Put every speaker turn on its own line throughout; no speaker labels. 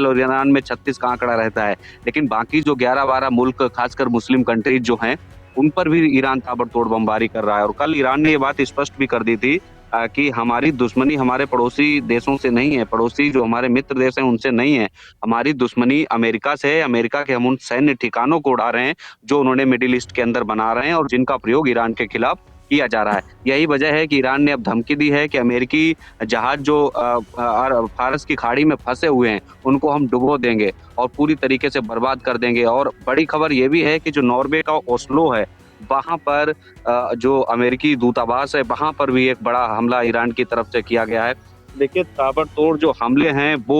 और ईरान में 36 का आंकड़ा रहता है। लेकिन बाकी जो 11-12 मुल्क, खासकर मुस्लिम कंट्रीज जो हैं, उन पर भी ईरान ताबड़तोड़ बमबारी कर रहा है। और कल ईरान ने ये बात स्पष्ट भी कर दी थी कि हमारी दुश्मनी हमारे पड़ोसी देशों से नहीं है, पड़ोसी जो हमारे मित्र देश हैं उनसे नहीं है। हमारी दुश्मनी अमेरिका से है, अमेरिका के हम उन सैन्य ठिकानों को उड़ा रहे हैं, जो उन्होंने मिडल ईस्ट के अंदर बना रहे हैं और जिनका प्रयोग ईरान के खिलाफ किया जा रहा है। यही वजह है कि ईरान ने अब धमकी दी है कि अमेरिकी जहाज जो फारस की खाड़ी में फँसे हुए हैं, उनको हम डुबो देंगे और पूरी तरीके से बर्बाद कर देंगे। और बड़ी खबर ये भी है कि जो नॉर्वे का ओस्लो है, वहाँ पर जो अमेरिकी दूतावास है, वहाँ पर भी एक बड़ा हमला ईरान की तरफ से किया गया है। देखिए, ताबड़तोड़ जो हमले हैं, वो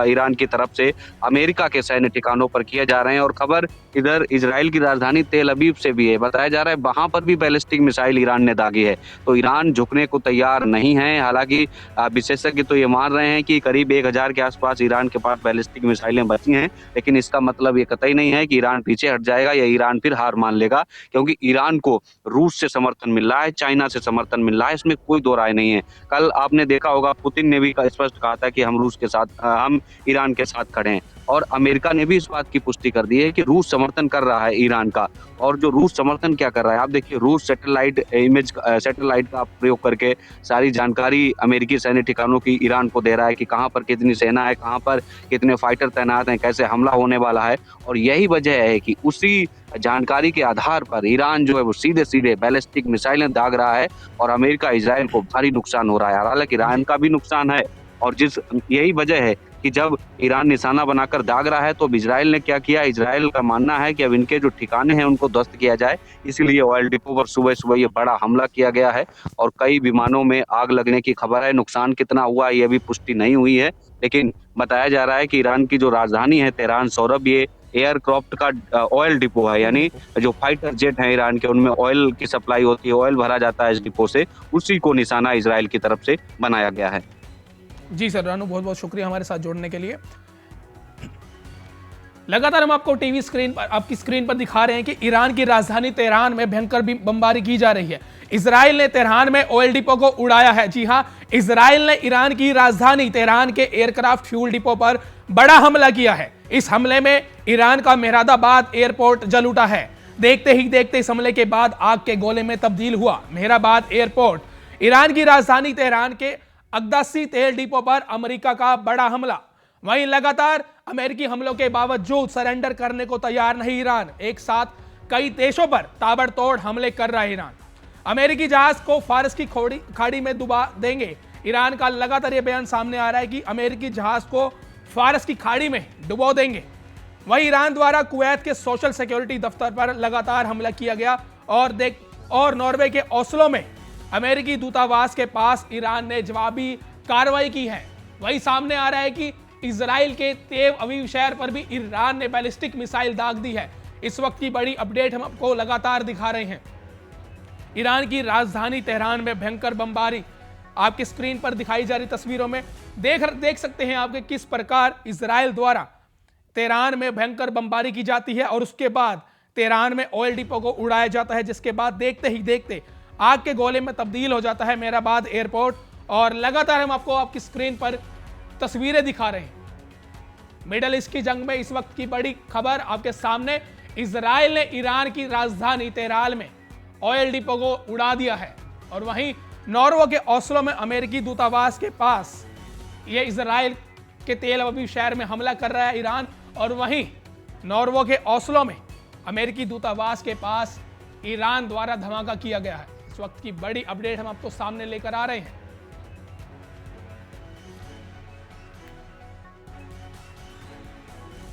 ईरान की तरफ से अमेरिका के सैन्य ठिकानों पर किए जा रहे हैं। और खबर इधर इज़राइल की राजधानी तेल अवीव से भी है। बताया जा रहा है वहाँ पर भी बैलिस्टिक मिसाइल ईरान ने दागी है। तो ईरान झुकने को तैयार नहीं है। हालाँकि विशेषज्ञ तो ये मान रहे हैं कि करीब 1000 के आसपास ईरान के पास बैलिस्टिक मिसाइलें बची हैं, लेकिन इसका मतलब ये कतई नहीं है कि ईरान पीछे हट जाएगा या ईरान फिर हार मान लेगा, क्योंकि ईरान को रूस से समर्थन मिल रहा है, चाइना से समर्थन मिल रहा है, इसमें कोई दो राय नहीं है। कल आपने देखा होगा, पुतिन ने भी स्पष्ट कहा था कि हम ईरान के साथ खड़े हैं। और अमेरिका ने भी इस बात की पुष्टि कर दी है कि रूस समर्थन कर रहा है ईरान का। और जो रूस समर्थन क्या कर रहा है, आप देखिए, रूस सैटेलाइट का प्रयोग करके सारी जानकारी अमेरिकी सैन्य ठिकानों की ईरान को दे रहा है कि कहाँ पर कितनी सेना है, कहाँ पर कितने फाइटर तैनात हैं, कैसे हमला होने वाला है। और यही वजह है कि उसी जानकारी के आधार पर ईरान जो है वो सीधे-सीधे बैलिस्टिक मिसाइलें दाग रहा है और अमेरिका, इज़राइल को भारी नुकसान हो रहा है। हालाँकि ईरान का भी नुकसान है, और यही वजह है कि जब ईरान निशाना बनाकर दाग रहा है, तो अब इज़राइल ने क्या किया, इज़राइल का मानना है कि अब इनके जो ठिकाने हैं उनको ध्वस्त किया जाए। इसीलिए ऑयल डिपो पर सुबह-सुबह ये बड़ा हमला किया गया है और कई विमानों में आग लगने की खबर है। नुकसान कितना हुआ ये अभी पुष्टि नहीं हुई है, लेकिन बताया जा रहा है कि ईरान की जो राजधानी है तेहरान, सौरभ, ये एयरक्राफ्ट का ऑयल डिपो है। यानी जो फाइटर जेट हैं ईरान के, उनमें ऑयल की सप्लाई होती है, ऑयल भरा जाता है इस डिपो से, उसी को निशाना इज़राइल की तरफ से बनाया गया है।
जी सर, रानू बहुत बहुत शुक्रिया हमारे साथ जुड़ने के लिए। लगातार हम आपको टीवी स्क्रीन पर, आपकी स्क्रीन पर दिखा रहे हैं कि ईरान की राजधानी तेहरान में भयंकर बमबारी की जा रही है। इजराइल ने तेहरान में ऑयल डिपो को उड़ाया है। जी हां, इजराइल ने ईरान की राजधानी तेहरान के एयरक्राफ्ट फ्यूल डिपो पर बड़ा हमला किया है। इस हमले में ईरान का मेहराबाद एयरपोर्ट जल उठा है। देखते ही देखते इस हमले के बाद आग के गोले में तब्दील हुआ मेहराबाद एयरपोर्ट। ईरान की राजधानी तेहरान के अक्दासी तेल डिपो पर अमेरिका का बड़ा हमला। वहीं लगातार अमेरिकी हमलों के बावजूद सरेंडर करने को तैयार नहीं ईरान। एक साथ कई देशों पर ताबड़तोड़ हमले कर रहा है ईरान। अमेरिकी जहाज को फारस की खाड़ी में डुबा देंगे। ईरान का लगातार यह बयान सामने आ रहा है कि अमेरिकी जहाज को फारस की खाड़ी में डुबो देंगे। वहीं ईरान द्वारा कुवैत के सोशल सिक्योरिटी दफ्तर पर लगातार हमला किया गया और नॉर्वे के ओस्लो में अमेरिकी दूतावास के पास ईरान ने जवाबी कार्रवाई की है। वही सामने आ रहा है कि इजराइल के तेल अवीव शहर पर भी ईरान ने बैलिस्टिक मिसाइल दाग दी है। इस वक्त की बड़ी अपडेट हम आपको लगातार दिखा रहे हैं। ईरान की राजधानी तेहरान में भयंकर बमबारी आपकी स्क्रीन पर दिखाई जा रही तस्वीरों में देख सकते हैं आपके किस प्रकार इजराइल द्वारा तेहरान में भयंकर बमबारी की जाती है और उसके बाद तेहरान में ऑयल डिपो को उड़ाया जाता है, जिसके बाद देखते ही देखते आग के गोले में तब्दील हो जाता है मेहराबाद एयरपोर्ट। और लगातार हम आपको आपकी स्क्रीन पर तस्वीरें दिखा रहे हैं। मिडल ईस्ट की जंग में इस वक्त की बड़ी खबर आपके सामने। इजराइल ने ईरान की राजधानी तेहरान में ऑयल डिपो को उड़ा दिया है और वहीं नॉर्वे के ओस्लो में अमेरिकी दूतावास के पास ये इजराइल के तेल अवीव शहर में हमला कर रहा है ईरान। और वहीं नॉर्वे के ओस्लो में अमेरिकी दूतावास के पास ईरान द्वारा धमाका किया गया है। इस वक्त की बड़ी अपडेट हम आपको सामने लेकर आ रहे हैं।